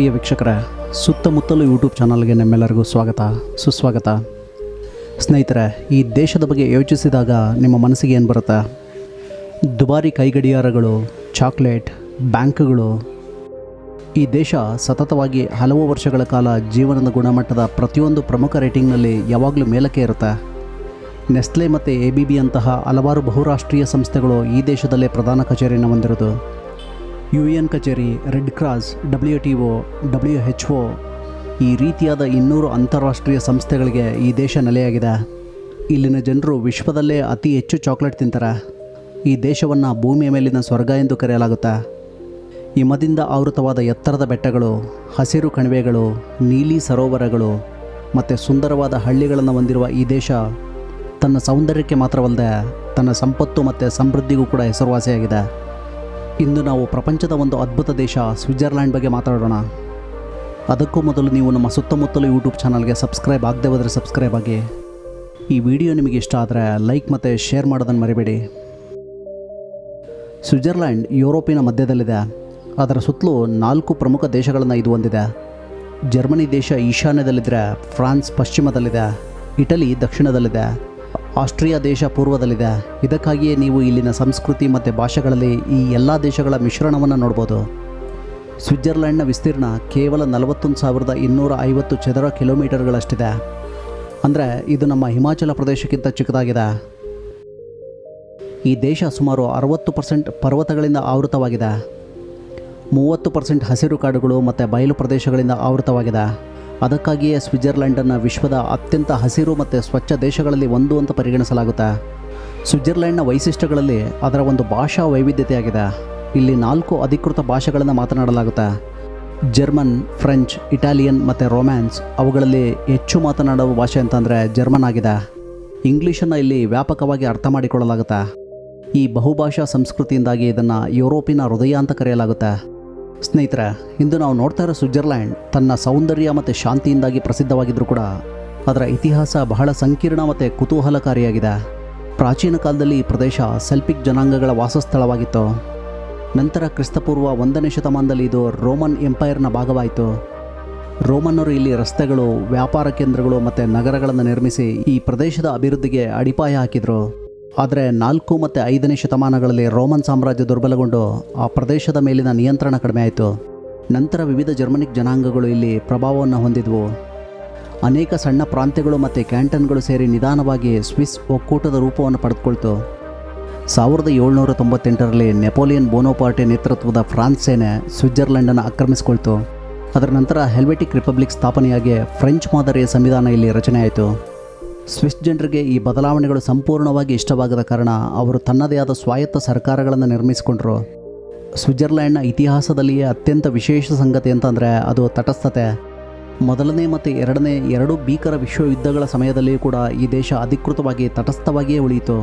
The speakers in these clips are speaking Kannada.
ಪ್ರಿಯ ವೀಕ್ಷಕರೇ, ಸುತ್ತಮುತ್ತಲು ಯೂಟ್ಯೂಬ್ ಚಾನಲ್ಗೆ ನಿಮ್ಮೆಲ್ಲರಿಗೂ ಸ್ವಾಗತ ಸುಸ್ವಾಗತ. ಸ್ನೇಹಿತರೆ, ಈ ದೇಶದ ಬಗ್ಗೆ ಯೋಚಿಸಿದಾಗ ನಿಮ್ಮ ಮನಸ್ಸಿಗೆ ಏನು ಬರುತ್ತೆ? ದುಬಾರಿ ಕೈಗಡಿಯಾರಗಳು, ಚಾಕ್ಲೇಟ್, ಬ್ಯಾಂಕ್ಗಳು. ಈ ದೇಶ ಸತತವಾಗಿ ಹಲವು ವರ್ಷಗಳ ಕಾಲ ಜೀವನದ ಗುಣಮಟ್ಟದ ಪ್ರತಿಯೊಂದು ಪ್ರಮುಖ ರೇಟಿಂಗ್ನಲ್ಲಿ ಯಾವಾಗಲೂ ಮೇಲಕ್ಕೆ ಇರುತ್ತೆ. ನೆಸ್ಲೆ ಮತ್ತು ABB ಅಂತಹ ಹಲವಾರು ಬಹುರಾಷ್ಟ್ರೀಯ ಸಂಸ್ಥೆಗಳು ಈ ದೇಶದಲ್ಲೇ ಪ್ರಧಾನ ಕಚೇರಿಯನ್ನು ಹೊಂದಿರೋದು. UN ಕಚೇರಿ, ರೆಡ್ ಕ್ರಾಸ್, WTO, WHO ಈ ರೀತಿಯಾದ 200 ಅಂತಾರಾಷ್ಟ್ರೀಯ ಸಂಸ್ಥೆಗಳಿಗೆ ಈ ದೇಶ ನೆಲೆಯಾಗಿದೆ. ಇಲ್ಲಿನ ಜನರು ವಿಶ್ವದಲ್ಲೇ ಅತಿ ಹೆಚ್ಚು ಚಾಕ್ಲೇಟ್ ತಿಂತಾರೆ. ಈ ದೇಶವನ್ನು ಭೂಮಿಯ ಮೇಲಿನ ಸ್ವರ್ಗ ಎಂದು ಕರೆಯಲಾಗುತ್ತೆ. ಹಿಮದಿಂದ ಆವೃತವಾದ ಎತ್ತರದ ಬೆಟ್ಟಗಳು, ಹಸಿರು ಕಣಿವೆಗಳು, ನೀಲಿ ಸರೋವರಗಳು ಮತ್ತು ಸುಂದರವಾದ ಹಳ್ಳಿಗಳನ್ನು ಹೊಂದಿರುವ ಈ ದೇಶ ತನ್ನ ಸೌಂದರ್ಯಕ್ಕೆ ಮಾತ್ರವಲ್ಲದೆ ತನ್ನ ಸಂಪತ್ತು ಮತ್ತು ಸಮೃದ್ಧಿಗೂ ಕೂಡ ಹೆಸರುವಾಸಿಯಾಗಿದೆ. ಇಂದು ನಾವು ಪ್ರಪಂಚದ ಒಂದು ಅದ್ಭುತ ದೇಶ ಸ್ವಿಟ್ಜರ್ಲ್ಯಾಂಡ್ ಬಗ್ಗೆ ಮಾತಾಡೋಣ. ಅದಕ್ಕೂ ಮೊದಲು ನೀವು ನಮ್ಮ ಸುತ್ತಮುತ್ತಲು ಯೂಟ್ಯೂಬ್ ಚಾನಲ್ಗೆ ಸಬ್ಸ್ಕ್ರೈಬ್ ಆಗದೆ ಹೋದರೆ ಸಬ್ಸ್ಕ್ರೈಬ್ ಆಗಿ. ಈ ವಿಡಿಯೋ ನಿಮಗೆ ಇಷ್ಟ ಆದರೆ ಲೈಕ್ ಮತ್ತು ಶೇರ್ ಮಾಡೋದನ್ನು ಮರಿಬೇಡಿ. ಸ್ವಿಟ್ಜರ್ಲ್ಯಾಂಡ್ ಯುರೋಪಿನ ಮಧ್ಯದಲ್ಲಿದೆ. ಅದರ ಸುತ್ತಲೂ 4 ಪ್ರಮುಖ ದೇಶಗಳನ್ನು ಇದು ಹೊಂದಿದೆ. ಜರ್ಮನಿ ದೇಶ ಈಶಾನ್ಯದಲ್ಲಿದ್ದರೆ, ಫ್ರಾನ್ಸ್ ಪಶ್ಚಿಮದಲ್ಲಿದೆ, ಇಟಲಿ ದಕ್ಷಿಣದಲ್ಲಿದೆ, ಆಸ್ಟ್ರಿಯಾ ದೇಶ ಪೂರ್ವದಲ್ಲಿದೆ. ಇದಕ್ಕಾಗಿಯೇ ನೀವು ಇಲ್ಲಿನ ಸಂಸ್ಕೃತಿ ಮತ್ತು ಭಾಷೆಗಳಲ್ಲಿ ಈ ಎಲ್ಲ ದೇಶಗಳ ಮಿಶ್ರಣವನ್ನು ನೋಡ್ಬೋದು. ಸ್ವಿಟ್ಜರ್ಲ್ಯಾಂಡ್ನ ವಿಸ್ತೀರ್ಣ ಕೇವಲ 41,250 ಚದರ ಕಿಲೋಮೀಟರ್ಗಳಷ್ಟಿದೆ. ಅಂದರೆ ಇದು ನಮ್ಮ ಹಿಮಾಚಲ ಪ್ರದೇಶಕ್ಕಿಂತ ಚಿಕ್ಕದಾಗಿದೆ. ಈ ದೇಶ ಸುಮಾರು 60% ಪರ್ವತಗಳಿಂದ ಆವೃತವಾಗಿದೆ. 30% ಹಸಿರು ಕಾಡುಗಳು ಮತ್ತು ಬಯಲು ಪ್ರದೇಶಗಳಿಂದ ಆವೃತವಾಗಿದೆ. ಅದಕ್ಕಾಗಿಯೇ ಸ್ವಿಟ್ಜರ್ಲ್ಯಾಂಡನ್ನು ವಿಶ್ವದ ಅತ್ಯಂತ ಹಸಿರು ಮತ್ತು ಸ್ವಚ್ಛ ದೇಶಗಳಲ್ಲಿ ಒಂದು ಅಂತ ಪರಿಗಣಿಸಲಾಗುತ್ತೆ. ಸ್ವಿಟ್ಜರ್ಲ್ಯಾಂಡ್ನ ವೈಶಿಷ್ಟ್ಯಗಳಲ್ಲಿ ಅದರ ಒಂದು ಭಾಷಾ ವೈವಿಧ್ಯತೆಯಾಗಿದೆ. ಇಲ್ಲಿ 4 ಅಧಿಕೃತ ಭಾಷೆಗಳನ್ನು ಮಾತನಾಡಲಾಗುತ್ತೆ. ಜರ್ಮನ್, ಫ್ರೆಂಚ್, ಇಟಾಲಿಯನ್ ಮತ್ತು ರೊಮ್ಯಾನ್ಸ್. ಅವುಗಳಲ್ಲಿ ಹೆಚ್ಚು ಮಾತನಾಡುವ ಭಾಷೆ ಅಂತಂದರೆ ಜರ್ಮನ್ ಆಗಿದೆ. ಇಂಗ್ಲೀಷನ್ನು ಇಲ್ಲಿ ವ್ಯಾಪಕವಾಗಿ ಅರ್ಥ ಮಾಡಿಕೊಳ್ಳಲಾಗುತ್ತೆ. ಈ ಬಹುಭಾಷಾ ಸಂಸ್ಕೃತಿಯಿಂದಾಗಿ ಇದನ್ನು ಯುರೋಪಿನ ಹೃದಯ ಅಂತ ಕರೆಯಲಾಗುತ್ತೆ. ಸ್ನೇಹಿತರೆ, ಇಂದು ನಾವು ನೋಡ್ತಾ ಇರೋ ಸ್ವಿಟ್ಜರ್ಲ್ಯಾಂಡ್ ತನ್ನ ಸೌಂದರ್ಯ ಮತ್ತು ಶಾಂತಿಯಿಂದಾಗಿ ಪ್ರಸಿದ್ಧವಾಗಿದ್ದರೂ ಕೂಡ ಅದರ ಇತಿಹಾಸ ಬಹಳ ಸಂಕೀರ್ಣ ಮತ್ತು ಕುತೂಹಲಕಾರಿಯಾಗಿದೆ. ಪ್ರಾಚೀನ ಕಾಲದಲ್ಲಿ ಈ ಪ್ರದೇಶ ಸೆಲ್ಟಿಕ್ ಜನಾಂಗಗಳ ವಾಸಸ್ಥಳವಾಗಿತ್ತು. ನಂತರ ಕ್ರಿಸ್ತಪೂರ್ವ 1ನೇ ಶತಮಾನದಲ್ಲಿ ಇದು ರೋಮನ್ ಎಂಪೈರ್ನ ಭಾಗವಾಯಿತು. ರೋಮನ್ನರು ಇಲ್ಲಿ ರಸ್ತೆಗಳು, ವ್ಯಾಪಾರ ಕೇಂದ್ರಗಳು ಮತ್ತು ನಗರಗಳನ್ನು ನಿರ್ಮಿಸಿ ಈ ಪ್ರದೇಶದ ಅಭಿವೃದ್ಧಿಗೆ ಅಡಿಪಾಯ ಹಾಕಿದರು. ಆದರೆ 4 ಮತ್ತು 5ನೇ ಶತಮಾನಗಳಲ್ಲಿ ರೋಮನ್ ಸಾಮ್ರಾಜ್ಯ ದುರ್ಬಲಗೊಂಡು ಆ ಪ್ರದೇಶದ ಮೇಲಿನ ನಿಯಂತ್ರಣ ಕಡಿಮೆ ಆಯಿತು. ನಂತರ ವಿವಿಧ ಜರ್ಮನಿಕ್ ಜನಾಂಗಗಳು ಇಲ್ಲಿ ಪ್ರಭಾವವನ್ನು ಹೊಂದಿದ್ವು. ಅನೇಕ ಸಣ್ಣ ಪ್ರಾಂತ್ಯಗಳು ಮತ್ತು ಕ್ಯಾಂಟನ್ಗಳು ಸೇರಿ ನಿಧಾನವಾಗಿ ಸ್ವಿಸ್ ಒಕ್ಕೂಟದ ರೂಪವನ್ನು ಪಡೆದುಕೊಳ್ತು. 1798ರಲ್ಲಿ ನೆಪೋಲಿಯನ್ ಬೋನೋಪಾರ್ಟೆ ನೇತೃತ್ವದ ಫ್ರಾನ್ಸ್ ಸೇನೆ ಸ್ವಿಟ್ಜರ್ಲ್ಯಾಂಡನ್ನು ಆಕ್ರಮಿಸಿಕೊಳ್ತು. ಅದರ ನಂತರ ಹೆಲ್ವೆಟಿಕ್ ರಿಪಬ್ಲಿಕ್ ಸ್ಥಾಪನೆಯಾಗಿ ಫ್ರೆಂಚ್ ಮಾದರಿಯ ಸಂವಿಧಾನ ಇಲ್ಲಿ ರಚನೆಯಾಯಿತು. ಸ್ವಿಸ್ ಜನರಿಗೆ ಈ ಬದಲಾವಣೆಗಳು ಸಂಪೂರ್ಣವಾಗಿ ಇಷ್ಟವಾಗದ ಕಾರಣ ಅವರು ತನ್ನದೇ ಆದ ಸ್ವಾಯತ್ತ ಸರ್ಕಾರಗಳನ್ನು ನಿರ್ಮಿಸಿಕೊಂಡರು. ಸ್ವಿಟ್ಜರ್ಲ್ಯಾಂಡ್ನ ಇತಿಹಾಸದಲ್ಲಿಯೇ ಅತ್ಯಂತ ವಿಶೇಷ ಸಂಗತಿ ಅಂತಂದರೆ ಅದು ತಟಸ್ಥತೆ. ಮೊದಲನೇ ಮತ್ತು ಎರಡನೇ 2 ಭೀಕರ ವಿಶ್ವಯುದ್ಧಗಳ ಸಮಯದಲ್ಲಿಯೂ ಕೂಡ ಈ ದೇಶ ಅಧಿಕೃತವಾಗಿ ತಟಸ್ಥವಾಗಿಯೇ ಉಳಿಯಿತು.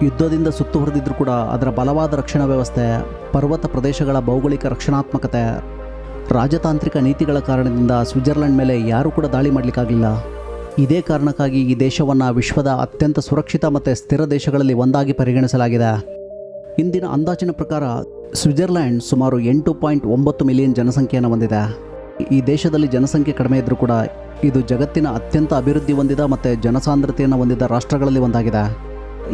ಯುದ್ಧದಿಂದ ಸುತ್ತುವರೆದಿದ್ದರೂ ಕೂಡ ಅದರ ಬಲವಾದ ರಕ್ಷಣಾ ವ್ಯವಸ್ಥೆ, ಪರ್ವತ ಪ್ರದೇಶಗಳ ಭೌಗೋಳಿಕ ರಕ್ಷಣಾತ್ಮಕತೆ, ರಾಜತಾಂತ್ರಿಕ ನೀತಿಗಳ ಕಾರಣದಿಂದ ಸ್ವಿಟ್ಜರ್ಲ್ಯಾಂಡ್ ಮೇಲೆ ಯಾರೂ ಕೂಡ ದಾಳಿ ಮಾಡಲಿಕ್ಕಾಗಲಿಲ್ಲ. ಇದೇ ಕಾರಣಕ್ಕಾಗಿ ಈ ದೇಶವನ್ನು ವಿಶ್ವದ ಅತ್ಯಂತ ಸುರಕ್ಷಿತ ಮತ್ತು ಸ್ಥಿರ ದೇಶಗಳಲ್ಲಿ ಒಂದಾಗಿ ಪರಿಗಣಿಸಲಾಗಿದೆ. ಇಂದಿನ ಅಂದಾಜಿನ ಪ್ರಕಾರ ಸ್ವಿಟ್ಜರ್ಲ್ಯಾಂಡ್ ಸುಮಾರು 8.9 ಮಿಲಿಯನ್ ಜನಸಂಖ್ಯೆಯನ್ನು ಹೊಂದಿದೆ. ಈ ದೇಶದಲ್ಲಿ ಜನಸಂಖ್ಯೆ ಕಡಿಮೆ ಇದ್ದರೂ ಕೂಡ ಇದು ಜಗತ್ತಿನ ಅತ್ಯಂತ ಅಭಿವೃದ್ಧಿ ಹೊಂದಿದ ಮತ್ತು ಜನಸಾಂದ್ರತೆಯನ್ನು ಹೊಂದಿದ ರಾಷ್ಟ್ರಗಳಲ್ಲಿ ಒಂದಾಗಿದೆ.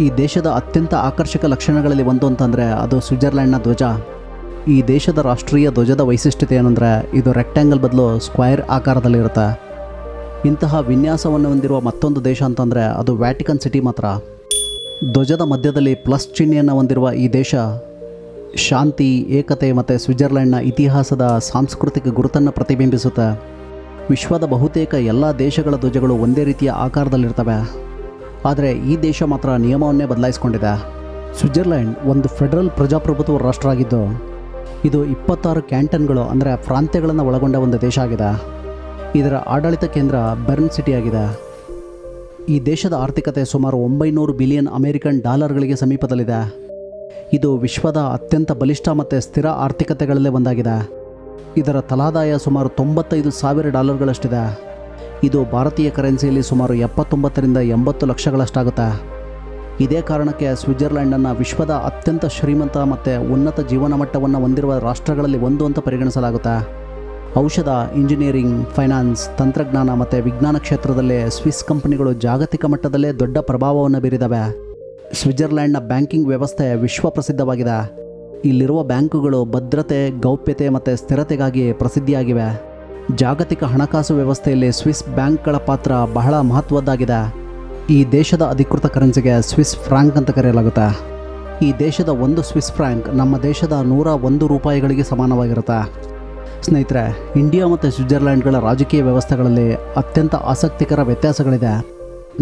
ಈ ದೇಶದ ಅತ್ಯಂತ ಆಕರ್ಷಕ ಲಕ್ಷಣಗಳಲ್ಲಿ ಒಂದು ಅಂತಂದರೆ ಅದು ಸ್ವಿಟ್ಜರ್ಲ್ಯಾಂಡ್ನ ಧ್ವಜ. ಈ ದೇಶದ ರಾಷ್ಟ್ರೀಯ ಧ್ವಜದ ವೈಶಿಷ್ಟ್ಯತೆ ಏನಂದರೆ ಇದು ರೆಕ್ಟ್ಯಾಂಗಲ್ ಬದಲು ಸ್ಕ್ವೈರ್ ಆಕಾರದಲ್ಲಿರುತ್ತೆ. ಇಂತಹ ವಿನ್ಯಾಸವನ್ನು ಹೊಂದಿರುವ ಮತ್ತೊಂದು ದೇಶ ಅಂತಂದರೆ ಅದು ವ್ಯಾಟಿಕನ್ ಸಿಟಿ ಮಾತ್ರ. ಧ್ವಜದ ಮಧ್ಯದಲ್ಲಿ ಪ್ಲಸ್ ಚಿಹ್ನೆಯನ್ನು ಹೊಂದಿರುವ ಈ ದೇಶ ಶಾಂತಿ, ಏಕತೆ ಮತ್ತು ಸ್ವಿಟ್ಜರ್ಲ್ಯಾಂಡ್ನ ಇತಿಹಾಸದ ಸಾಂಸ್ಕೃತಿಕ ಗುರುತನ್ನು ಪ್ರತಿಬಿಂಬಿಸುತ್ತೆ. ವಿಶ್ವದ ಬಹುತೇಕ ಎಲ್ಲ ದೇಶಗಳ ಧ್ವಜಗಳು ಒಂದೇ ರೀತಿಯ ಆಕಾರದಲ್ಲಿರ್ತವೆ. ಆದರೆ ಈ ದೇಶ ಮಾತ್ರ ನಿಯಮವನ್ನೇ ಬದಲಾಯಿಸಿಕೊಂಡಿದೆ. ಸ್ವಿಟ್ಜರ್ಲ್ಯಾಂಡ್ ಒಂದು ಫೆಡರಲ್ ಪ್ರಜಾಪ್ರಭುತ್ವ ರಾಷ್ಟ್ರ ಆಗಿದ್ದು ಇದು 26 ಕ್ಯಾಂಟನ್ಗಳು ಅಂದರೆ ಪ್ರಾಂತ್ಯಗಳನ್ನು ಒಳಗೊಂಡ ಒಂದು ದೇಶ ಆಗಿದೆ. ಇದರ ಆಡಳಿತ ಕೇಂದ್ರ ಬೆರ್ನ್ ಸಿಟಿಯಾಗಿದೆ. ಈ ದೇಶದ ಆರ್ಥಿಕತೆ ಸುಮಾರು 900 ಬಿಲಿಯನ್ ಅಮೆರಿಕನ್ ಡಾಲರ್ಗಳಿಗೆ ಸಮೀಪದಲ್ಲಿದೆ. ಇದು ವಿಶ್ವದ ಅತ್ಯಂತ ಬಲಿಷ್ಠ ಮತ್ತು ಸ್ಥಿರ ಆರ್ಥಿಕತೆಗಳಲ್ಲೇ ಒಂದಾಗಿದೆ. ಇದರ ತಲಾದಾಯ ಸುಮಾರು $95,000 ಇದು ಭಾರತೀಯ ಕರೆನ್ಸಿಯಲ್ಲಿ ಸುಮಾರು 79ರಿಂದ 80 ಲಕ್ಷಗಳಷ್ಟಾಗುತ್ತೆ. ಇದೇ ಕಾರಣಕ್ಕೆ ಸ್ವಿಟ್ಜರ್ಲ್ಯಾಂಡನ್ನು ವಿಶ್ವದ ಅತ್ಯಂತ ಶ್ರೀಮಂತ ಮತ್ತು ಉನ್ನತ ಜೀವನ ಮಟ್ಟವನ್ನು ಹೊಂದಿರುವ ರಾಷ್ಟ್ರಗಳಲ್ಲಿ ಒಂದು ಅಂತ ಪರಿಗಣಿಸಲಾಗುತ್ತೆ. ಔಷಧ, ಇಂಜಿನಿಯರಿಂಗ್, ಫೈನಾನ್ಸ್, ತಂತ್ರಜ್ಞಾನ ಮತ್ತು ವಿಜ್ಞಾನ ಕ್ಷೇತ್ರದಲ್ಲೇ ಸ್ವಿಸ್ ಕಂಪನಿಗಳು ಜಾಗತಿಕ ಮಟ್ಟದಲ್ಲೇ ದೊಡ್ಡ ಪ್ರಭಾವವನ್ನು ಬೀರಿದವೆ. ಸ್ವಿಟ್ಜರ್ಲ್ಯಾಂಡ್ನ ಬ್ಯಾಂಕಿಂಗ್ ವ್ಯವಸ್ಥೆ ವಿಶ್ವಪ್ರಸಿದ್ಧವಾಗಿದೆ. ಇಲ್ಲಿರುವ ಬ್ಯಾಂಕುಗಳು ಭದ್ರತೆ, ಗೌಪ್ಯತೆ ಮತ್ತು ಸ್ಥಿರತೆಗಾಗಿ ಪ್ರಸಿದ್ಧಿಯಾಗಿವೆ. ಜಾಗತಿಕ ಹಣಕಾಸು ವ್ಯವಸ್ಥೆಯಲ್ಲಿ ಸ್ವಿಸ್ ಬ್ಯಾಂಕ್ಗಳ ಪಾತ್ರ ಬಹಳ ಮಹತ್ವದ್ದಾಗಿದೆ. ಈ ದೇಶದ ಅಧಿಕೃತ ಕರೆನ್ಸಿಗೆ ಸ್ವಿಸ್ ಫ್ರಾಂಕ್ ಅಂತ ಕರೆಯಲಾಗುತ್ತೆ. ಈ ದೇಶದ ಒಂದು ಸ್ವಿಸ್ ಫ್ರಾಂಕ್ ನಮ್ಮ ದೇಶದ 101 ರೂಪಾಯಿಗಳಿಗೆ ಸಮಾನವಾಗಿರುತ್ತೆ. ಸ್ನೇಹಿತರೆ, ಇಂಡಿಯಾ ಮತ್ತು ಸ್ವಿಟ್ಜರ್ಲ್ಯಾಂಡ್ಗಳ ರಾಜಕೀಯ ವ್ಯವಸ್ಥೆಗಳಲ್ಲಿ ಅತ್ಯಂತ ಆಸಕ್ತಿಕರ ವ್ಯತ್ಯಾಸಗಳಿದೆ.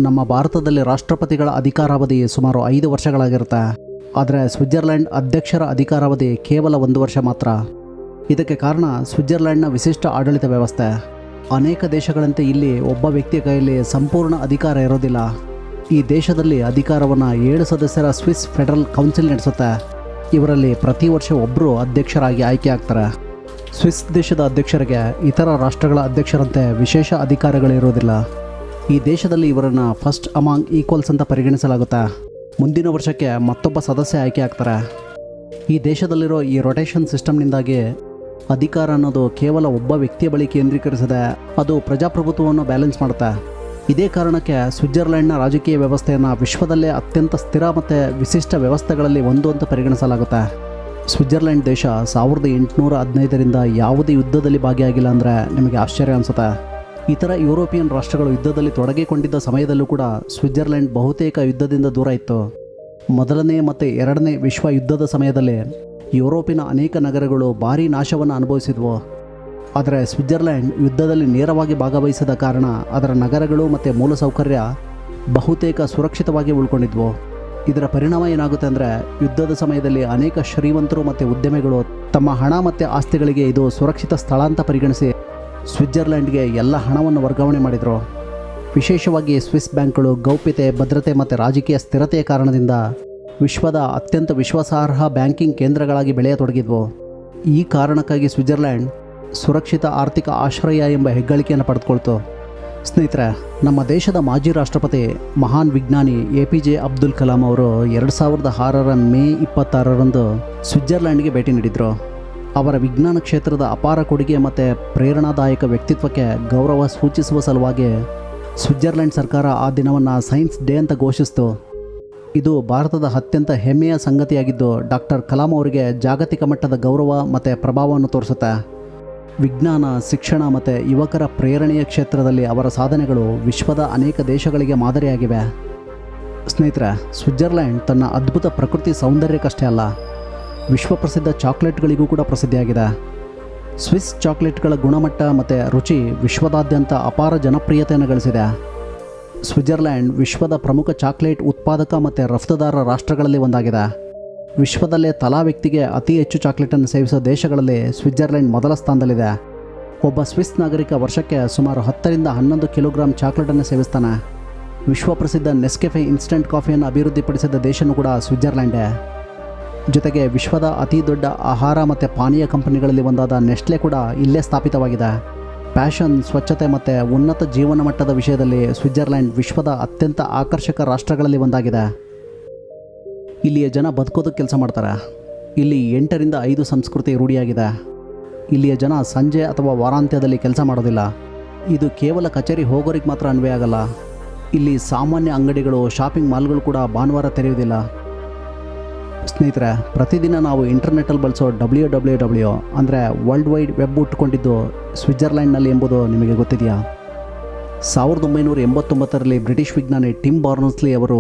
ನಮ್ಮ ಭಾರತದಲ್ಲಿ ರಾಷ್ಟ್ರಪತಿಗಳ ಅಧಿಕಾರಾವಧಿ ಸುಮಾರು 5 ವರ್ಷಗಳಾಗಿರುತ್ತೆ. ಆದರೆ ಸ್ವಿಟ್ಜರ್ಲ್ಯಾಂಡ್ ಅಧ್ಯಕ್ಷರ ಅಧಿಕಾರಾವಧಿ ಕೇವಲ 1 ವರ್ಷ ಮಾತ್ರ. ಇದಕ್ಕೆ ಕಾರಣ ಸ್ವಿಟ್ಜರ್ಲ್ಯಾಂಡ್ನ ವಿಶಿಷ್ಟ ಆಡಳಿತ ವ್ಯವಸ್ಥೆ. ಅನೇಕ ದೇಶಗಳಂತೆ ಇಲ್ಲಿ ಒಬ್ಬ ವ್ಯಕ್ತಿಯ ಕೈಯಲ್ಲಿ ಸಂಪೂರ್ಣ ಅಧಿಕಾರ ಇರೋದಿಲ್ಲ. ಈ ದೇಶದಲ್ಲಿ ಅಧಿಕಾರವನ್ನು 7 ಸದಸ್ಯರ ಸ್ವಿಸ್ ಫೆಡರಲ್ ಕೌನ್ಸಿಲ್ ನಡೆಸುತ್ತೆ. ಇವರಲ್ಲಿ ಪ್ರತಿ ವರ್ಷ ಒಬ್ಬರು ಅಧ್ಯಕ್ಷರಾಗಿ ಆಯ್ಕೆ ಆಗ್ತಾರೆ. ಸ್ವಿಸ್ ದೇಶದ ಅಧ್ಯಕ್ಷರಿಗೆ ಇತರ ರಾಷ್ಟ್ರಗಳ ಅಧ್ಯಕ್ಷರಂತೆ ವಿಶೇಷ ಅಧಿಕಾರಗಳಿರೋದಿಲ್ಲ. ಈ ದೇಶದಲ್ಲಿ ಇವರನ್ನು ಫಸ್ಟ್ ಅಮಾಂಗ್ ಈಕ್ವಲ್ಸ್ ಅಂತ ಪರಿಗಣಿಸಲಾಗುತ್ತೆ. ಮುಂದಿನ ವರ್ಷಕ್ಕೆ ಮತ್ತೊಬ್ಬ ಸದಸ್ಯ ಆಯ್ಕೆ ಆಗ್ತಾರೆ. ಈ ದೇಶದಲ್ಲಿರೋ ಈ ರೊಟೇಷನ್ ಸಿಸ್ಟಮ್ನಿಂದಾಗಿ ಅಧಿಕಾರ ಅನ್ನೋದು ಕೇವಲ ಒಬ್ಬ ವ್ಯಕ್ತಿಯ ಬಳಿ ಕೇಂದ್ರೀಕರಿಸದೆ ಅದು ಪ್ರಜಾಪ್ರಭುತ್ವವನ್ನು ಬ್ಯಾಲೆನ್ಸ್ ಮಾಡುತ್ತೆ. ಇದೇ ಕಾರಣಕ್ಕೆ ಸ್ವಿಟ್ಜರ್ಲ್ಯಾಂಡ್ನ ರಾಜಕೀಯ ವ್ಯವಸ್ಥೆಯನ್ನು ವಿಶ್ವದಲ್ಲೇ ಅತ್ಯಂತ ಸ್ಥಿರ ಮತ್ತು ವಿಶಿಷ್ಟ ವ್ಯವಸ್ಥೆಗಳಲ್ಲಿ ಒಂದು ಅಂತ ಪರಿಗಣಿಸಲಾಗುತ್ತೆ. ಸ್ವಿಟ್ಜರ್ಲ್ಯಾಂಡ್ ದೇಶ 1815ರಿಂದ ಯಾವುದೇ ಯುದ್ಧದಲ್ಲಿ ಭಾಗಿಯಾಗಿಲ್ಲ ಅಂದರೆ ನಿಮಗೆ ಆಶ್ಚರ್ಯ ಅನಿಸುತ್ತೆ. ಇತರ ಯುರೋಪಿಯನ್ ರಾಷ್ಟ್ರಗಳು ಯುದ್ಧದಲ್ಲಿ ತೊಡಗಿಕೊಂಡಿದ್ದ ಸಮಯದಲ್ಲೂ ಕೂಡ ಸ್ವಿಟ್ಜರ್ಲ್ಯಾಂಡ್ ಬಹುತೇಕ ಯುದ್ಧದಿಂದ ದೂರ ಇತ್ತು. ಮೊದಲನೇ ಮತ್ತು ಎರಡನೇ ವಿಶ್ವ ಯುದ್ಧದ ಸಮಯದಲ್ಲಿ ಯುರೋಪಿನ ಅನೇಕ ನಗರಗಳು ಭಾರೀ ನಾಶವನ್ನು ಅನುಭವಿಸಿದ್ವು. ಆದರೆ ಸ್ವಿಟ್ಜರ್ಲ್ಯಾಂಡ್ ಯುದ್ಧದಲ್ಲಿ ನೇರವಾಗಿ ಭಾಗವಹಿಸಿದ ಕಾರಣ ಅದರ ನಗರಗಳು ಮತ್ತು ಮೂಲಸೌಕರ್ಯ ಬಹುತೇಕ ಸುರಕ್ಷಿತವಾಗಿ ಉಳ್ಕೊಂಡಿದ್ವು. ಇದರ ಪರಿಣಾಮ ಏನಾಗುತ್ತೆ ಅಂದರೆ, ಯುದ್ಧದ ಸಮಯದಲ್ಲಿ ಅನೇಕ ಶ್ರೀಮಂತರು ಮತ್ತು ಉದ್ಯಮಿಗಳು ತಮ್ಮ ಹಣ ಮತ್ತು ಆಸ್ತಿಗಳಿಗೆ ಇದು ಸುರಕ್ಷಿತ ಸ್ಥಳ ಅಂತ ಪರಿಗಣಿಸಿ ಸ್ವಿಟ್ಜರ್ಲ್ಯಾಂಡ್ಗೆ ಎಲ್ಲ ಹಣವನ್ನು ವರ್ಗಾವಣೆ ಮಾಡಿದರು. ವಿಶೇಷವಾಗಿ ಸ್ವಿಸ್ ಬ್ಯಾಂಕ್ಗಳು ಗೌಪ್ಯತೆ, ಭದ್ರತೆ ಮತ್ತು ರಾಜಕೀಯ ಸ್ಥಿರತೆಯ ಕಾರಣದಿಂದ ವಿಶ್ವದ ಅತ್ಯಂತ ವಿಶ್ವಾಸಾರ್ಹ ಬ್ಯಾಂಕಿಂಗ್ ಕೇಂದ್ರಗಳಾಗಿ ಬೆಳೆಯತೊಡಗಿದ್ವು. ಈ ಕಾರಣಕ್ಕಾಗಿ ಸ್ವಿಟ್ಜರ್ಲ್ಯಾಂಡ್ ಸುರಕ್ಷಿತ ಆರ್ಥಿಕ ಆಶ್ರಯ ಎಂಬ ಹೆಗ್ಗಳಿಕೆಯನ್ನು ಪಡೆದುಕೊಳ್ತು. ಸ್ನೇಹಿತರೆ, ನಮ್ಮ ದೇಶದ ಮಾಜಿ ರಾಷ್ಟ್ರಪತಿ ಮಹಾನ್ ವಿಜ್ಞಾನಿ APJ ಅಬ್ದುಲ್ ಕಲಾಂ ಅವರು 2006ರ ಮೇ 26ರಂದು ಸ್ವಿಟ್ಜರ್ಲ್ಯಾಂಡ್ಗೆ ಭೇಟಿ ನೀಡಿದರು. ಅವರ ವಿಜ್ಞಾನ ಕ್ಷೇತ್ರದ ಅಪಾರ ಕೊಡುಗೆ ಮತ್ತು ಪ್ರೇರಣಾದಾಯಕ ವ್ಯಕ್ತಿತ್ವಕ್ಕೆ ಗೌರವ ಸೂಚಿಸುವ ಸಲುವಾಗಿ ಸ್ವಿಟ್ಜರ್ಲ್ಯಾಂಡ್ ಸರ್ಕಾರ ಆ ದಿನವನ್ನು ಸೈನ್ಸ್ ಡೇ ಅಂತ ಘೋಷಿಸಿತು. ಇದು ಭಾರತದ ಅತ್ಯಂತ ಹೆಮ್ಮೆಯ ಸಂಗತಿಯಾಗಿದ್ದು ಡಾಕ್ಟರ್ ಕಲಾಂ ಅವರಿಗೆ ಜಾಗತಿಕ ಮಟ್ಟದ ಗೌರವ ಮತ್ತು ಪ್ರಭಾವವನ್ನು ತೋರಿಸುತ್ತೆ. ವಿಜ್ಞಾನ, ಶಿಕ್ಷಣ ಮತ್ತು ಯುವಕರ ಪ್ರೇರಣೆಯ ಕ್ಷೇತ್ರದಲ್ಲಿ ಅವರ ಸಾಧನೆಗಳು ವಿಶ್ವದ ಅನೇಕ ದೇಶಗಳಿಗೆ ಮಾದರಿಯಾಗಿವೆ. ಸ್ನೇಹಿತರೆ, ಸ್ವಿಟ್ಜರ್ಲ್ಯಾಂಡ್ ತನ್ನ ಅದ್ಭುತ ಪ್ರಕೃತಿ ಸೌಂದರ್ಯಕ್ಕಷ್ಟೇ ಅಲ್ಲ, ವಿಶ್ವಪ್ರಸಿದ್ಧ ಚಾಕ್ಲೇಟ್ಗಳಿಗೂ ಕೂಡ ಪ್ರಸಿದ್ಧಿಯಾಗಿದೆ. ಸ್ವಿಸ್ ಚಾಕ್ಲೇಟ್ಗಳ ಗುಣಮಟ್ಟ ಮತ್ತು ರುಚಿ ವಿಶ್ವದಾದ್ಯಂತ ಅಪಾರ ಜನಪ್ರಿಯತೆಯನ್ನು ಗಳಿಸಿದೆ. ಸ್ವಿಟ್ಜರ್ಲ್ಯಾಂಡ್ ವಿಶ್ವದ ಪ್ರಮುಖ ಚಾಕ್ಲೇಟ್ ಉತ್ಪಾದಕ ಮತ್ತು ರಫ್ತುದಾರ ರಾಷ್ಟ್ರಗಳಲ್ಲಿ ಒಂದಾಗಿದೆ. ವಿಶ್ವದಲ್ಲೇ ತಲಾ ವ್ಯಕ್ತಿಗೆ ಅತಿ ಹೆಚ್ಚು ಚಾಕ್ಲೇಟನ್ನು ಸೇವಿಸುವ ದೇಶಗಳಲ್ಲಿ ಸ್ವಿಟ್ಜರ್ಲ್ಯಾಂಡ್ ಮೊದಲ ಸ್ಥಾನದಲ್ಲಿದೆ. ಒಬ್ಬ ಸ್ವಿಸ್ ನಾಗರಿಕ ವರ್ಷಕ್ಕೆ ಸುಮಾರು 10ರಿಂದ 11 ಕಿಲೋಗ್ರಾಂ ಚಾಕ್ಲೇಟನ್ನು ಸೇವಿಸ್ತಾನೆ. ವಿಶ್ವಪ್ರಸಿದ್ಧ ನೆಸ್ಕೆಫೆ ಇನ್ಸ್ಟಂಟ್ ಕಾಫಿಯನ್ನು ಅಭಿವೃದ್ಧಿಪಡಿಸಿದ ದೇಶನೂ ಕೂಡ ಸ್ವಿಟ್ಜರ್ಲ್ಯಾಂಡೇ. ಜೊತೆಗೆ ವಿಶ್ವದ ಅತಿ ದೊಡ್ಡ ಆಹಾರ ಮತ್ತು ಪಾನೀಯ ಕಂಪನಿಗಳಲ್ಲಿ ಒಂದಾದ ನೆಸ್ಲೆ ಕೂಡ ಇಲ್ಲೇ ಸ್ಥಾಪಿತವಾಗಿದೆ. ಪ್ಯಾಷನ್, ಸ್ವಚ್ಛತೆ ಮತ್ತು ಉನ್ನತ ಜೀವನ ಮಟ್ಟದ ವಿಷಯದಲ್ಲಿ ಸ್ವಿಟ್ಜರ್ಲ್ಯಾಂಡ್ ವಿಶ್ವದ ಅತ್ಯಂತ ಆಕರ್ಷಕ ರಾಷ್ಟ್ರಗಳಲ್ಲಿ ಒಂದಾಗಿದೆ. ಇಲ್ಲಿಯ ಜನ ಬದುಕೋದಕ್ಕೆ ಕೆಲಸ ಮಾಡ್ತಾರೆ. ಇಲ್ಲಿ 8ರಿಂದ 5 ಸಂಸ್ಕೃತಿ ರೂಢಿಯಾಗಿದೆ. ಇಲ್ಲಿಯ ಜನ ಸಂಜೆ ಅಥವಾ ವಾರಾಂತ್ಯದಲ್ಲಿ ಕೆಲಸ ಮಾಡೋದಿಲ್ಲ. ಇದು ಕೇವಲ ಕಚೇರಿ ಹೋಗೋರಿಗೆ ಮಾತ್ರ ಅನ್ವಯ ಆಗಲ್ಲ. ಇಲ್ಲಿ ಸಾಮಾನ್ಯ ಅಂಗಡಿಗಳು, ಶಾಪಿಂಗ್ ಮಾಲ್ಗಳು ಕೂಡ ಭಾನುವಾರ ತೆರೆಯುವುದಿಲ್ಲ. ಸ್ನೇಹಿತರೆ, ಪ್ರತಿದಿನ ನಾವು ಇಂಟರ್ನೆಟ್ಟಲ್ಲಿ ಬಳಸೋ www ಅಂದರೆ ವರ್ಲ್ಡ್ ವೈಡ್ ವೆಬ್ ಹುಟ್ಟುಕೊಂಡಿದ್ದು ಸ್ವಿಟ್ಜರ್ಲ್ಯಾಂಡ್ನಲ್ಲಿ ಎಂಬುದು ನಿಮಗೆ ಗೊತ್ತಿದೆಯಾ? 1989ರಲ್ಲಿ ಬ್ರಿಟಿಷ್ ವಿಜ್ಞಾನಿ ಟಿಮ್ ಬಾರ್ನರ್ಸ್ಲಿ ಅವರು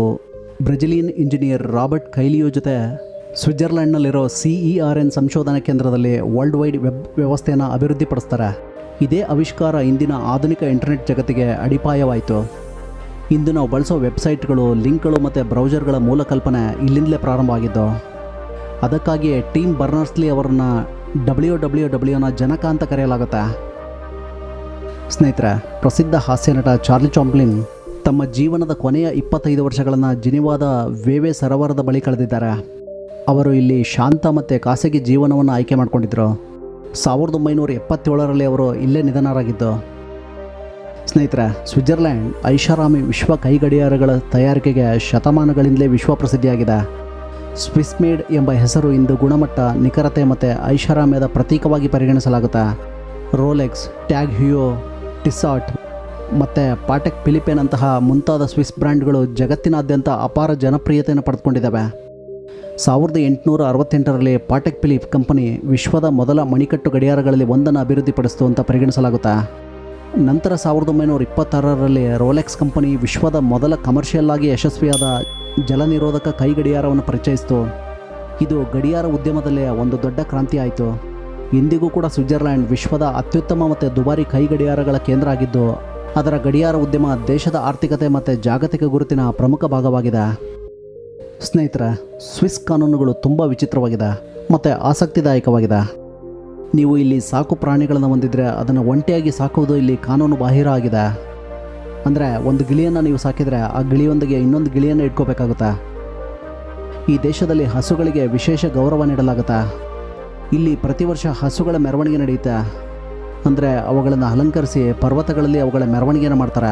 ಬ್ರೆಜಿಲಿಯನ್ ಇಂಜಿನಿಯರ್ ರಾಬರ್ಟ್ ಕೈಲಿಯೋ ಜೊತೆ ಸ್ವಿಟ್ಜರ್ಲ್ಯಾಂಡ್ನಲ್ಲಿರೋ CERN ಸಂಶೋಧನಾ ಕೇಂದ್ರದಲ್ಲಿ ವರ್ಲ್ಡ್ ವೈಡ್ ವೆಬ್ ವ್ಯವಸ್ಥೆಯನ್ನು ಅಭಿವೃದ್ಧಿಪಡಿಸ್ತಾರೆ. ಇದೇ ಆವಿಷ್ಕಾರ ಇಂದಿನ ಆಧುನಿಕ ಇಂಟರ್ನೆಟ್ ಜಗತ್ತಿಗೆ ಅಡಿಪಾಯವಾಯಿತು. ಇಂದು ನಾವು ಬಳಸೋ ವೆಬ್ಸೈಟ್ಗಳು, ಲಿಂಕ್ಗಳು ಮತ್ತು ಬ್ರೌಸರ್ಗಳ ಮೂಲ ಕಲ್ಪನೆ ಇಲ್ಲಿಂದಲೇ ಪ್ರಾರಂಭ ಆಗಿದ್ದು. ಅದಕ್ಕಾಗಿಯೇ ಟಿಮ್ ಬರ್ನರ್ಸ್ಲಿ ಅವರನ್ನು wwwನ ಜನಕ ಅಂತ ಕರೆಯಲಾಗುತ್ತೆ. ಸ್ನೇಹಿತರೆ, ಪ್ರಸಿದ್ಧ ಹಾಸ್ಯ ನಟ ಚಾರ್ಲಿ ಚಾಪ್ಲಿನ್ ತಮ್ಮ ಜೀವನದ ಕೊನೆಯ 25 ವರ್ಷಗಳನ್ನು ಜಿನಿವಾದ ವೇವೆ ಸರೋವರದ ಬಳಿ ಕಳೆದಿದ್ದಾರೆ. ಅವರು ಇಲ್ಲಿ ಶಾಂತ ಮತ್ತು ಖಾಸಗಿ ಜೀವನವನ್ನು ಆಯ್ಕೆ ಮಾಡಿಕೊಂಡಿದ್ದರು. 1977ರಲ್ಲಿ ಅವರು ಇಲ್ಲೇ ನಿಧನರಾಗಿದ್ದು. ಸ್ನೇಹಿತರೆ, ಸ್ವಿಟ್ಜರ್ಲ್ಯಾಂಡ್ ಐಷಾರಾಮಿ ವಿಶ್ವ ಕೈಗಡಿಯಾರಗಳ ತಯಾರಿಕೆಗೆ ಶತಮಾನಗಳಿಂದಲೇ ವಿಶ್ವಪ್ರಸಿದ್ಧಿಯಾಗಿದೆ. ಸ್ವಿಸ್ ಮೇಡ್ ಎಂಬ ಹೆಸರು ಇಂದು ಗುಣಮಟ್ಟ, ನಿಖರತೆ ಮತ್ತು ಐಷಾರಾಮ್ಯದ ಪ್ರತೀಕವಾಗಿ ಪರಿಗಣಿಸಲಾಗುತ್ತೆ. ರೋಲೆಕ್ಸ್, ಟ್ಯಾಗ್ ಹ್ಯೂಯೋ, ಟಿಸಾಟ್ ಮತ್ತು ಪಾಟೆಕ್ ಫಿಲಿಪೇನ್ ಅಂತಹ ಮುಂತಾದ ಸ್ವಿಸ್ ಬ್ರ್ಯಾಂಡ್ಗಳು ಜಗತ್ತಿನಾದ್ಯಂತ ಅಪಾರ ಜನಪ್ರಿಯತೆಯನ್ನು ಪಡೆದುಕೊಂಡಿದ್ದಾವೆ. 1868ರಲ್ಲಿ ಪಾಟೆಕ್ ಫಿಲಿಪ್ ಕಂಪನಿ ವಿಶ್ವದ ಮೊದಲ ಮಣಿಕಟ್ಟು ಗಡಿಯಾರಗಳಲ್ಲಿ ಒಂದನ್ನು ಅಭಿವೃದ್ಧಿಪಡಿಸಿತು ಅಂತ ಪರಿಗಣಿಸಲಾಗುತ್ತೆ. ನಂತರ 1926ರಲ್ಲಿ ರೋಲೆಕ್ಸ್ ಕಂಪನಿ ವಿಶ್ವದ ಮೊದಲ ಕಮರ್ಷಿಯಲ್ ಆಗಿ ಯಶಸ್ವಿಯಾದ ಜಲನಿರೋಧಕ ಕೈ ಗಡಿಯಾರವನ್ನು ಪರಿಚಯಿಸಿತು. ಇದು ಗಡಿಯಾರ ಉದ್ಯಮದಲ್ಲೇ ಒಂದು ದೊಡ್ಡ ಕ್ರಾಂತಿ ಆಯಿತು. ಇಂದಿಗೂ ಕೂಡ ಸ್ವಿಟ್ಜರ್ಲ್ಯಾಂಡ್ ವಿಶ್ವದ ಅತ್ಯುತ್ತಮ ಮತ್ತು ದುಬಾರಿ ಕೈ ಗಡಿಯಾರಗಳ ಕೇಂದ್ರ ಆಗಿದ್ದು, ಅದರ ಗಡಿಯಾರ ಉದ್ಯಮ ದೇಶದ ಆರ್ಥಿಕತೆ ಮತ್ತು ಜಾಗತಿಕ ಗುರುತಿನ ಪ್ರಮುಖ ಭಾಗವಾಗಿದೆ. ಸ್ನೇಹಿತರೆ, ಸ್ವಿಸ್ ಕಾನೂನುಗಳು ತುಂಬ ವಿಚಿತ್ರವಾಗಿದೆ ಮತ್ತು ಆಸಕ್ತಿದಾಯಕವಾಗಿದೆ. ನೀವು ಇಲ್ಲಿ ಸಾಕು ಪ್ರಾಣಿಗಳನ್ನು ಹೊಂದಿದ್ರೆ ಅದನ್ನು ಒಂಟಿಯಾಗಿ ಸಾಕುವುದು ಇಲ್ಲಿ ಕಾನೂನು ಬಾಹಿರ ಆಗಿದೆ. ಅಂದರೆ ಒಂದು ಗಿಳಿಯನ್ನು ನೀವು ಸಾಕಿದರೆ ಆ ಗಿಳಿಯೊಂದಿಗೆ ಇನ್ನೊಂದು ಗಿಳಿಯನ್ನು ಇಟ್ಕೋಬೇಕಾಗುತ್ತೆ. ಈ ದೇಶದಲ್ಲಿ ಹಸುಗಳಿಗೆ ವಿಶೇಷ ಗೌರವ ನೀಡಲಾಗುತ್ತೆ. ಇಲ್ಲಿ ಪ್ರತಿ ವರ್ಷ ಹಸುಗಳ ಮೆರವಣಿಗೆ ನಡೆಯುತ್ತೆ. ಅಂದರೆ ಅವುಗಳನ್ನು ಅಲಂಕರಿಸಿ ಪರ್ವತಗಳಲ್ಲಿ ಅವುಗಳ ಮೆರವಣಿಗೆಯನ್ನು ಮಾಡ್ತಾರೆ.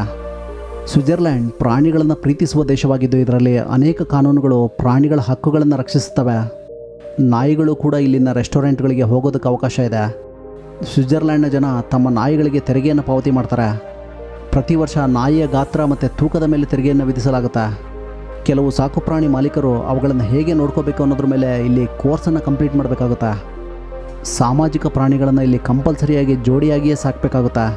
ಸ್ವಿಟ್ಜರ್ಲ್ಯಾಂಡ್ ಪ್ರಾಣಿಗಳನ್ನು ಪ್ರೀತಿಸುವ ದೇಶವಾಗಿದ್ದು, ಇದರಲ್ಲಿ ಅನೇಕ ಕಾನೂನುಗಳು ಪ್ರಾಣಿಗಳ ಹಕ್ಕುಗಳನ್ನು ರಕ್ಷಿಸುತ್ತವೆ. ನಾಯಿಗಳು ಕೂಡ ಇಲ್ಲಿನ ರೆಸ್ಟೋರೆಂಟ್ಗಳಿಗೆ ಹೋಗೋದಕ್ಕೆ ಅವಕಾಶ ಇದೆ. ಸ್ವಿಟ್ಜರ್ಲ್ಯಾಂಡ್ನ ಜನ ತಮ್ಮ ನಾಯಿಗಳಿಗೆ ತೆರಿಗೆಯನ್ನು ಪಾವತಿ ಮಾಡ್ತಾರೆ. ಪ್ರತಿ ವರ್ಷ ನಾಯಿಯ ಗಾತ್ರ ಮತ್ತು ತೂಕದ ಮೇಲೆ ತೆರಿಗೆಯನ್ನು ವಿಧಿಸಲಾಗುತ್ತೆ. ಕೆಲವು ಸಾಕುಪ್ರಾಣಿ ಮಾಲೀಕರು ಅವುಗಳನ್ನು ಹೇಗೆ ನೋಡ್ಕೋಬೇಕು ಅನ್ನೋದ್ರ ಮೇಲೆ ಇಲ್ಲಿ ಕೋರ್ಸನ್ನು ಕಂಪ್ಲೀಟ್ ಮಾಡಬೇಕಾಗುತ್ತೆ. ಸಾಮಾಜಿಕ ಪ್ರಾಣಿಗಳನ್ನು ಇಲ್ಲಿ ಕಂಪಲ್ಸರಿಯಾಗಿ ಜೋಡಿಯಾಗಿಯೇ ಸಾಕಬೇಕಾಗುತ್ತೆ.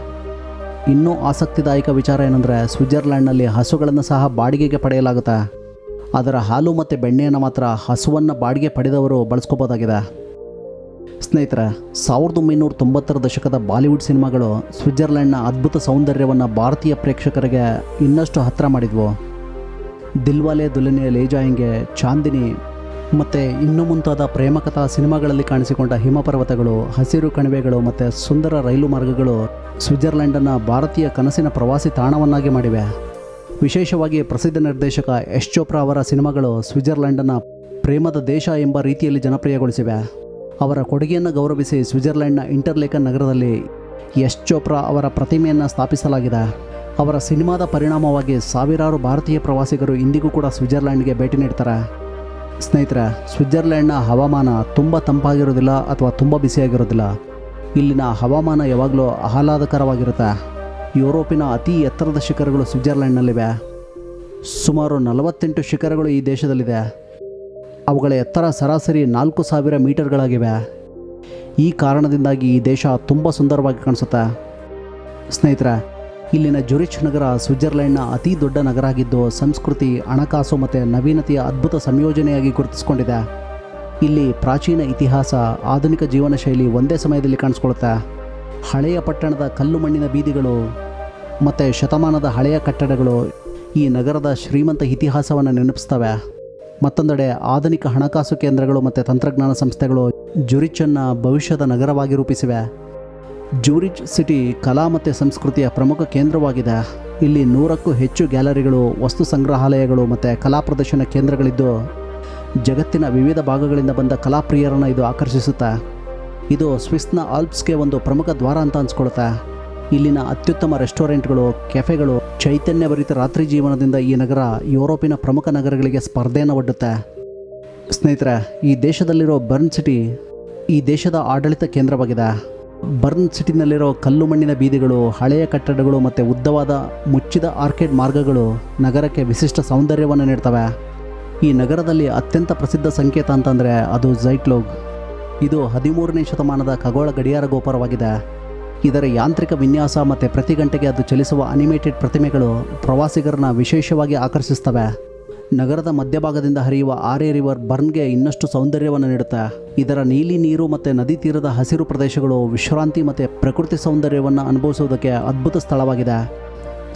ಇನ್ನೂ ಆಸಕ್ತಿದಾಯಕ ವಿಚಾರ ಏನಂದರೆ, ಸ್ವಿಟ್ಜರ್ಲ್ಯಾಂಡ್ನಲ್ಲಿ ಹಸುಗಳನ್ನು ಸಹ ಬಾಡಿಗೆಗೆ ಪಡೆಯಲಾಗುತ್ತೆ. ಅದರ ಹಾಲು ಮತ್ತು ಬೆಣ್ಣೆಯನ್ನು ಮಾತ್ರ ಹಸುವನ್ನು ಬಾಡಿಗೆ ಪಡೆದವರು ಬಳಸ್ಕೋಬೋದಾಗಿದೆ. ಸ್ನೇಹಿತರೆ, 1990ರ ದಶಕದ ಬಾಲಿವುಡ್ ಸಿನಿಮಾಗಳು ಸ್ವಿಟ್ಜರ್ಲ್ಯಾಂಡ್ನ ಅದ್ಭುತ ಸೌಂದರ್ಯವನ್ನು ಭಾರತೀಯ ಪ್ರೇಕ್ಷಕರಿಗೆ ಇನ್ನಷ್ಟು ಹತ್ತಿರ ಮಾಡಿದ್ವು. ದಿಲ್ವಾಲೆ ದುಲ್ಹನಿಯಾ ಲೇ ಜಾಯೆಂಗೆ, ಚಾಂದಿನಿ ಮತ್ತು ಇನ್ನೂ ಮುಂತಾದ ಪ್ರೇಮಕಥಾ ಸಿನಿಮಾಗಳಲ್ಲಿ ಕಾಣಿಸಿಕೊಂಡ ಹಿಮಪರ್ವತಗಳು, ಹಸಿರು ಕಣಿವೆಗಳು ಮತ್ತು ಸುಂದರ ರೈಲು ಮಾರ್ಗಗಳು ಸ್ವಿಟ್ಜರ್ಲ್ಯಾಂಡನ್ನು ಭಾರತೀಯ ಕನಸಿನ ಪ್ರವಾಸಿ ತಾಣವನ್ನಾಗಿ ಮಾಡಿವೆ. ವಿಶೇಷವಾಗಿ ಪ್ರಸಿದ್ಧ ನಿರ್ದೇಶಕ ಯಶ್ ಚೋಪ್ರಾ ಅವರ ಸಿನಿಮಾಗಳು ಸ್ವಿಟ್ಜರ್ಲ್ಯಾಂಡನ್ನು ಪ್ರೇಮದ ದೇಶ ಎಂಬ ರೀತಿಯಲ್ಲಿ ಜನಪ್ರಿಯಗೊಳಿಸಿವೆ. ಅವರ ಕೊಡುಗೆಯನ್ನು ಗೌರವಿಸಿ ಸ್ವಿಟ್ಜರ್ಲ್ಯಾಂಡ್ನ ಇಂಟರ್ಲೇಕನ್ ನಗರದಲ್ಲಿ ಯಶ್ ಚೋಪ್ರಾ ಅವರ ಪ್ರತಿಮೆಯನ್ನು ಸ್ಥಾಪಿಸಲಾಗಿದೆ. ಅವರ ಸಿನಿಮಾದ ಪರಿಣಾಮವಾಗಿ ಸಾವಿರಾರು ಭಾರತೀಯ ಪ್ರವಾಸಿಗರು ಇಂದಿಗೂ ಕೂಡ ಸ್ವಿಟ್ಜರ್ಲ್ಯಾಂಡ್ಗೆ ಭೇಟಿ ನೀಡ್ತಾರೆ. ಸ್ನೇಹಿತರೆ, ಸ್ವಿಟ್ಜರ್ಲ್ಯಾಂಡ್ನ ಹವಾಮಾನ ತುಂಬ ತಂಪಾಗಿರೋದಿಲ್ಲ ಅಥವಾ ತುಂಬ ಬಿಸಿಯಾಗಿರೋದಿಲ್ಲ. ಇಲ್ಲಿನ ಹವಾಮಾನ ಯಾವಾಗಲೂ ಆಹ್ಲಾದಕರವಾಗಿರುತ್ತೆ. ಯುರೋಪಿನ ಅತಿ ಎತ್ತರದ ಶಿಖರಗಳು ಸ್ವಿಟ್ಜರ್ಲ್ಯಾಂಡ್ನಲ್ಲಿವೆ. ಸುಮಾರು 48 ಶಿಖರಗಳು ಈ ದೇಶದಲ್ಲಿದೆ. ಅವುಗಳ ಎತ್ತರ ಸರಾಸರಿ 4000 ಮೀಟರ್ಗಳಾಗಿವೆ. ಈ ಕಾರಣದಿಂದಾಗಿ ಈ ದೇಶ ತುಂಬ ಸುಂದರವಾಗಿ ಕಾಣಿಸುತ್ತೆ. ಸ್ನೇಹಿತರೆ, ಇಲ್ಲಿನ ಜುರಿಚ್ ನಗರ ಸ್ವಿಟ್ಜರ್ಲ್ಯಾಂಡ್ನ ಅತಿ ದೊಡ್ಡ ನಗರ ಆಗಿದ್ದು, ಸಂಸ್ಕೃತಿ, ಹಣಕಾಸು ಮತ್ತು ನವೀನತೆಯ ಅದ್ಭುತ ಸಂಯೋಜನೆಯಾಗಿ ಗುರುತಿಸಿಕೊಂಡಿದೆ. ಇಲ್ಲಿ ಪ್ರಾಚೀನ ಇತಿಹಾಸ, ಆಧುನಿಕ ಜೀವನ ಶೈಲಿ ಒಂದೇ ಸಮಯದಲ್ಲಿ ಕಾಣಿಸ್ಕೊಳ್ಳುತ್ತೆ. ಹಳೆಯ ಪಟ್ಟಣದ ಕಲ್ಲು ಮಣ್ಣಿನ ಬೀದಿಗಳು ಮತ್ತು ಶತಮಾನದ ಹಳೆಯ ಕಟ್ಟಡಗಳು ಈ ನಗರದ ಶ್ರೀಮಂತ ಇತಿಹಾಸವನ್ನು ನೆನಪಿಸ್ತವೆ. ಮತ್ತೊಂದೆಡೆ ಆಧುನಿಕ ಹಣಕಾಸು ಕೇಂದ್ರಗಳು ಮತ್ತು ತಂತ್ರಜ್ಞಾನ ಸಂಸ್ಥೆಗಳು ಜುರಿಚನ್ನು ಭವಿಷ್ಯದ ನಗರವಾಗಿ ರೂಪಿಸಿವೆ. ಜೂರಿಚ್ ಸಿಟಿ ಕಲಾ ಮತ್ತು ಸಂಸ್ಕೃತಿಯ ಪ್ರಮುಖ ಕೇಂದ್ರವಾಗಿದೆ. ಇಲ್ಲಿ 100ಕ್ಕೂ ಹೆಚ್ಚು ಗ್ಯಾಲರಿಗಳು, ವಸ್ತು ಸಂಗ್ರಹಾಲಯಗಳು ಮತ್ತು ಕಲಾ ಪ್ರದರ್ಶನ ಕೇಂದ್ರಗಳಿದ್ದು, ಜಗತ್ತಿನ ವಿವಿಧ ಭಾಗಗಳಿಂದ ಬಂದ ಕಲಾಪ್ರಿಯರನ್ನು ಇದು ಆಕರ್ಷಿಸುತ್ತೆ. ಇದು ಸ್ವಿಸ್ನ ಆಲ್ಪ್ಸ್ಗೆ ಒಂದು ಪ್ರಮುಖ ದ್ವಾರ ಅಂತ ಅನ್ಸ್ಕೊಳುತ್ತೆ. ಇಲ್ಲಿನ ಅತ್ಯುತ್ತಮ ರೆಸ್ಟೋರೆಂಟ್ಗಳು, ಕೆಫೆಗಳು, ಚೈತನ್ಯಭರಿತ ರಾತ್ರಿ ಜೀವನದಿಂದ ಈ ನಗರ ಯುರೋಪಿನ ಪ್ರಮುಖ ನಗರಗಳಿಗೆ ಸ್ಪರ್ಧೆಯನ್ನು ಒಡ್ಡುತ್ತೆ. ಸ್ನೇಹಿತರೆ, ಈ ದೇಶದಲ್ಲಿರೋ ಬರ್ನ್ ಸಿಟಿ ಈ ದೇಶದ ಆಡಳಿತ ಕೇಂದ್ರವಾಗಿದೆ. ಬರ್ನ್ ಸಿಟಿನಲ್ಲಿರೋ ಕಲ್ಲು ಮಣ್ಣಿನ ಬೀದಿಗಳು, ಹಳೆಯ ಕಟ್ಟಡಗಳು ಮತ್ತು ಉದ್ದವಾದ ಮುಚ್ಚಿದ ಆರ್ಕೇಡ್ ಮಾರ್ಗಗಳು ನಗರಕ್ಕೆ ವಿಶಿಷ್ಟ ಸೌಂದರ್ಯವನ್ನು ನೀಡ್ತವೆ. ಈ ನಗರದಲ್ಲಿ ಅತ್ಯಂತ ಪ್ರಸಿದ್ಧ ಸಂಕೇತ ಅಂತಂದರೆ ಅದು ಝೈಟ್ಲೋಗ್. ಇದು 13ನೇ ಶತಮಾನದ ಖಗೋಳ ಗಡಿಯಾರ ಗೋಪುರವಾಗಿದೆ. ಇದರ ಯಾಂತ್ರಿಕ ವಿನ್ಯಾಸ ಮತ್ತು ಪ್ರತಿ ಗಂಟೆಗೆ ಅದು ಚಲಿಸುವ ಅನಿಮೇಟೆಡ್ ಪ್ರತಿಮೆಗಳು ಪ್ರವಾಸಿಗರನ್ನ ವಿಶೇಷವಾಗಿ ಆಕರ್ಷಿಸ್ತವೆ. ನಗರದ ಮಧ್ಯಭಾಗದಿಂದ ಹರಿಯುವ ಆರೆ ರಿವರ್ ಬರ್ನ್ಗೆ ಇನ್ನಷ್ಟು ಸೌಂದರ್ಯವನ್ನು ನೀಡುತ್ತೆ. ಇದರ ನೀಲಿ ನೀರು ಮತ್ತು ನದಿ ತೀರದ ಹಸಿರು ಪ್ರದೇಶಗಳು ವಿಶ್ರಾಂತಿ ಮತ್ತು ಪ್ರಕೃತಿ ಸೌಂದರ್ಯವನ್ನು ಅನುಭವಿಸುವುದಕ್ಕೆ ಅದ್ಭುತ ಸ್ಥಳವಾಗಿದೆ.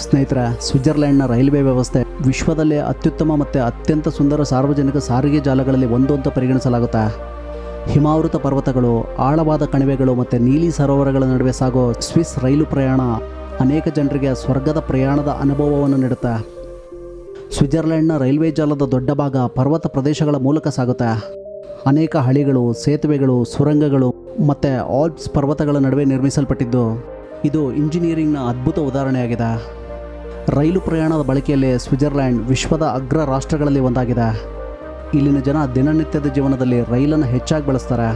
ಸ್ನೇಹಿತರೆ, ಸ್ವಿಟ್ಜರ್ಲ್ಯಾಂಡ್ನ ರೈಲ್ವೆ ವ್ಯವಸ್ಥೆ ವಿಶ್ವದಲ್ಲೇ ಅತ್ಯುತ್ತಮ ಮತ್ತು ಅತ್ಯಂತ ಸುಂದರ ಸಾರ್ವಜನಿಕ ಸಾರಿಗೆ ಜಾಲಗಳಲ್ಲಿ ಒಂದು ಅಂತ ಪರಿಗಣಿಸಲಾಗುತ್ತೆ. ಹಿಮಾವೃತ ಪರ್ವತಗಳು, ಆಳವಾದ ಕಣಿವೆಗಳು ಮತ್ತು ನೀಲಿ ಸರೋವರಗಳ ನಡುವೆ ಸಾಗೋ ಸ್ವಿಸ್ ರೈಲು ಪ್ರಯಾಣ ಅನೇಕ ಜನರಿಗೆ ಸ್ವರ್ಗದ ಪ್ರಯಾಣದ ಅನುಭವವನ್ನು ನೀಡುತ್ತೆ. ಸ್ವಿಟ್ಜರ್ಲ್ಯಾಂಡ್ನ ರೈಲ್ವೆ ಜಾಲದ ದೊಡ್ಡ ಭಾಗ ಪರ್ವತ ಪ್ರದೇಶಗಳ ಮೂಲಕ ಸಾಗುತ್ತೆ. ಅನೇಕ ಹಳಿಗಳು, ಸೇತುವೆಗಳು, ಸುರಂಗಗಳು ಮತ್ತು ಆಲ್ಪ್ಸ್ ಪರ್ವತಗಳ ನಡುವೆ ನಿರ್ಮಿಸಲ್ಪಟ್ಟಿದ್ದು, ಇದು ಇಂಜಿನಿಯರಿಂಗ್ನ ಅದ್ಭುತ ಉದಾಹರಣೆಯಾಗಿದೆ. ರೈಲು ಪ್ರಯಾಣದ ಬಳಕೆಯಲ್ಲಿ ಸ್ವಿಟ್ಜರ್ಲ್ಯಾಂಡ್ ವಿಶ್ವದ ಅಗ್ರ ರಾಷ್ಟ್ರಗಳಲ್ಲಿ ಒಂದಾಗಿದೆ. ಇಲ್ಲಿನ ಜನ ದಿನನಿತ್ಯದ ಜೀವನದಲ್ಲಿ ರೈಲನ್ನು ಹೆಚ್ಚಾಗಿ ಬಳಸ್ತಾರೆ.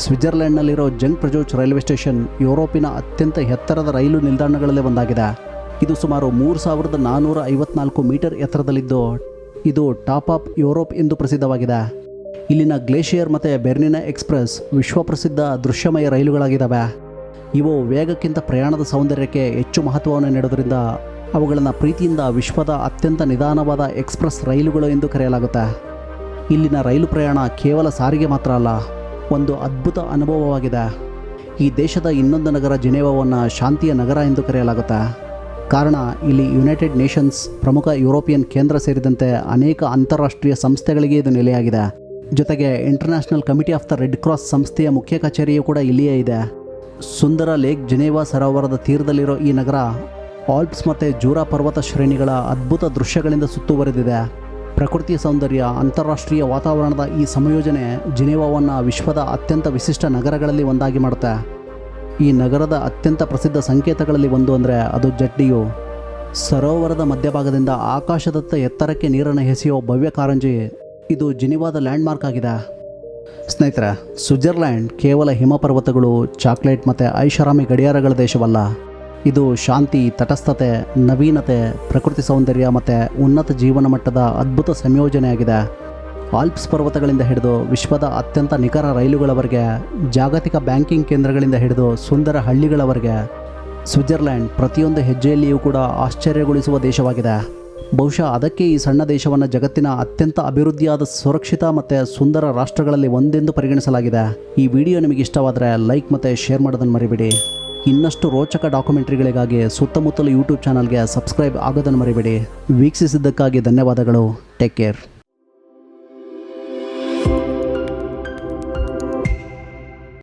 ಸ್ವಿಟ್ಜರ್ಲೆಂಡ್ನಲ್ಲಿರೋ ಜಂಗ್ ಪ್ರಜೋಚ್ ರೈಲ್ವೆ ಸ್ಟೇಷನ್ ಯುರೋಪಿನ ಅತ್ಯಂತ ಎತ್ತರದ ರೈಲು ನಿಲ್ದಾಣಗಳಲ್ಲೇ ಒಂದಾಗಿದೆ. ಇದು ಸುಮಾರು 3454 ಮೀಟರ್ ಎತ್ತರದಲ್ಲಿದ್ದು ಇದು ಟಾಪ್ ಆಫ್ ಯುರೋಪ್ ಎಂದು ಪ್ರಸಿದ್ಧವಾಗಿದೆ. ಇಲ್ಲಿನ ಗ್ಲೇಷಿಯರ್ ಮತ್ತು ಬೆರ್ನಿನ ಎಕ್ಸ್ಪ್ರೆಸ್ ವಿಶ್ವಪ್ರಸಿದ್ಧ ದೃಶ್ಯಮಯ ರೈಲುಗಳಾಗಿದ್ದಾವೆ. ಇವು ವೇಗಕ್ಕಿಂತ ಪ್ರಯಾಣದ ಸೌಂದರ್ಯಕ್ಕೆ ಹೆಚ್ಚು ಮಹತ್ವವನ್ನು ನೀಡೋದ್ರಿಂದ ಅವುಗಳನ್ನು ಪ್ರೀತಿಯಿಂದ ವಿಶ್ವದ ಅತ್ಯಂತ ನಿಧಾನವಾದ ಎಕ್ಸ್ಪ್ರೆಸ್ ರೈಲುಗಳು ಎಂದು ಕರೆಯಲಾಗುತ್ತೆ. ಇಲ್ಲಿನ ರೈಲು ಪ್ರಯಾಣ ಕೇವಲ ಸಾರಿಗೆ ಮಾತ್ರ ಅಲ್ಲ, ಒಂದು ಅದ್ಭುತ ಅನುಭವವಾಗಿದೆ. ಈ ದೇಶದ ಇನ್ನೊಂದು ನಗರ ಜಿನೇವಾವನ್ನು ಶಾಂತಿಯ ನಗರ ಎಂದು ಕರೆಯಲಾಗುತ್ತೆ. ಕಾರಣ ಇಲ್ಲಿ ಯುನೈಟೆಡ್ ನೇಷನ್ಸ್ ಪ್ರಮುಖ ಯುರೋಪಿಯನ್ ಕೇಂದ್ರ ಸೇರಿದಂತೆ ಅನೇಕ ಅಂತಾರಾಷ್ಟ್ರೀಯ ಸಂಸ್ಥೆಗಳಿಗೆ ಇದು ನೆಲೆಯಾಗಿದೆ. ಜೊತೆಗೆ international committee of the red cross ಸಂಸ್ಥೆಯ ಮುಖ್ಯ ಕಚೇರಿಯೂ ಕೂಡ ಇಲ್ಲಿಯೇ ಇದೆ. ಸುಂದರ ಲೇಕ್ ಜಿನೇವಾ ಸರೋವರದ ತೀರದಲ್ಲಿರೋ ಈ ನಗರ ಆಲ್ಪ್ಸ್ ಮತ್ತು ಜೂರಾ ಪರ್ವತ ಶ್ರೇಣಿಗಳ ಅದ್ಭುತ ದೃಶ್ಯಗಳಿಂದ ಸುತ್ತುವರೆದಿದೆ. ಪ್ರಕೃತಿಯ ಸೌಂದರ್ಯ, ಅಂತಾರಾಷ್ಟ್ರೀಯ ವಾತಾವರಣದ ಈ ಸಂಯೋಜನೆ ಜಿನೇವಾವನ್ನು ವಿಶ್ವದ ಅತ್ಯಂತ ವಿಶಿಷ್ಟ ನಗರಗಳಲ್ಲಿ ಒಂದಾಗಿ ಮಾಡುತ್ತೆ. ಈ ನಗರದ ಅತ್ಯಂತ ಪ್ರಸಿದ್ಧ ಸಂಕೇತಗಳಲ್ಲಿ ಒಂದು ಅಂದರೆ ಅದು ಜಡ್ಡಿಯು. ಸರೋವರದ ಮಧ್ಯಭಾಗದಿಂದ ಆಕಾಶದತ್ತ ಎತ್ತರಕ್ಕೆ ನೀರನ್ನು ಎಸೆಯೋ ಭವ್ಯ ಕಾರಂಜಿ ಇದು ಜಿನೇವಾದ ಲ್ಯಾಂಡ್ಮಾರ್ಕ್ ಆಗಿದೆ. ಸ್ನೇಹಿತರೆ, ಸ್ವಿಟ್ಜರ್ಲ್ಯಾಂಡ್ ಕೇವಲ ಹಿಮಪರ್ವತಗಳು, ಚಾಕ್ಲೇಟ್ ಮತ್ತು ಐಷಾರಾಮಿ ಗಡಿಯಾರಗಳ ದೇಶವಲ್ಲ. ಇದು ಶಾಂತಿ, ತಟಸ್ಥತೆ, ನವೀನತೆ, ಪ್ರಕೃತಿ ಸೌಂದರ್ಯ ಮತ್ತು ಉನ್ನತ ಜೀವನ ಮಟ್ಟದ ಅದ್ಭುತ ಸಂಯೋಜನೆಯಾಗಿದೆ. ಆಲ್ಪ್ಸ್ ಪರ್ವತಗಳಿಂದ ಹಿಡಿದು ವಿಶ್ವದ ಅತ್ಯಂತ ನಿಖರ ರೈಲುಗಳವರೆಗೆ, ಜಾಗತಿಕ ಬ್ಯಾಂಕಿಂಗ್ ಕೇಂದ್ರಗಳಿಂದ ಹಿಡಿದು ಸುಂದರ ಹಳ್ಳಿಗಳವರೆಗೆ ಸ್ವಿಟ್ಜರ್ಲ್ಯಾಂಡ್ ಪ್ರತಿಯೊಂದು ಹೆಜ್ಜೆಯಲ್ಲಿಯೂ ಕೂಡ ಆಶ್ಚರ್ಯಗೊಳಿಸುವ ದೇಶವಾಗಿದೆ. ಬಹುಶಃ ಅದಕ್ಕೆ ಈ ಸಣ್ಣ ದೇಶವನ್ನು ಜಗತ್ತಿನ ಅತ್ಯಂತ ಅಭಿವೃದ್ಧಿಯಾದ, ಸುರಕ್ಷಿತ ಮತ್ತು ಸುಂದರ ರಾಷ್ಟ್ರಗಳಲ್ಲಿ ಒಂದೆಂದು ಪರಿಗಣಿಸಲಾಗಿದೆ. ಈ ವಿಡಿಯೋ ನಿಮಗೆ ಇಷ್ಟವಾದರೆ ಲೈಕ್ ಮತ್ತು ಶೇರ್ ಮಾಡೋದನ್ನು ಮರಿಬೇಡಿ. ಇನ್ನಷ್ಟು ರೋಚಕ ಡಾಕ್ಯುಮೆಂಟ್ರಿಗಳಿಗಾಗಿ ಸುತ್ತಮುತ್ತಲ ಯೂಟ್ಯೂಬ್ ಚಾನಲ್ಗೆ ಸಬ್ಸ್ಕ್ರೈಬ್ ಆಗೋದನ್ನು ಮರಿಬೇಡಿ. ವೀಕ್ಷಿಸಿದ್ದಕ್ಕಾಗಿ ಧನ್ಯವಾದಗಳು. Take care.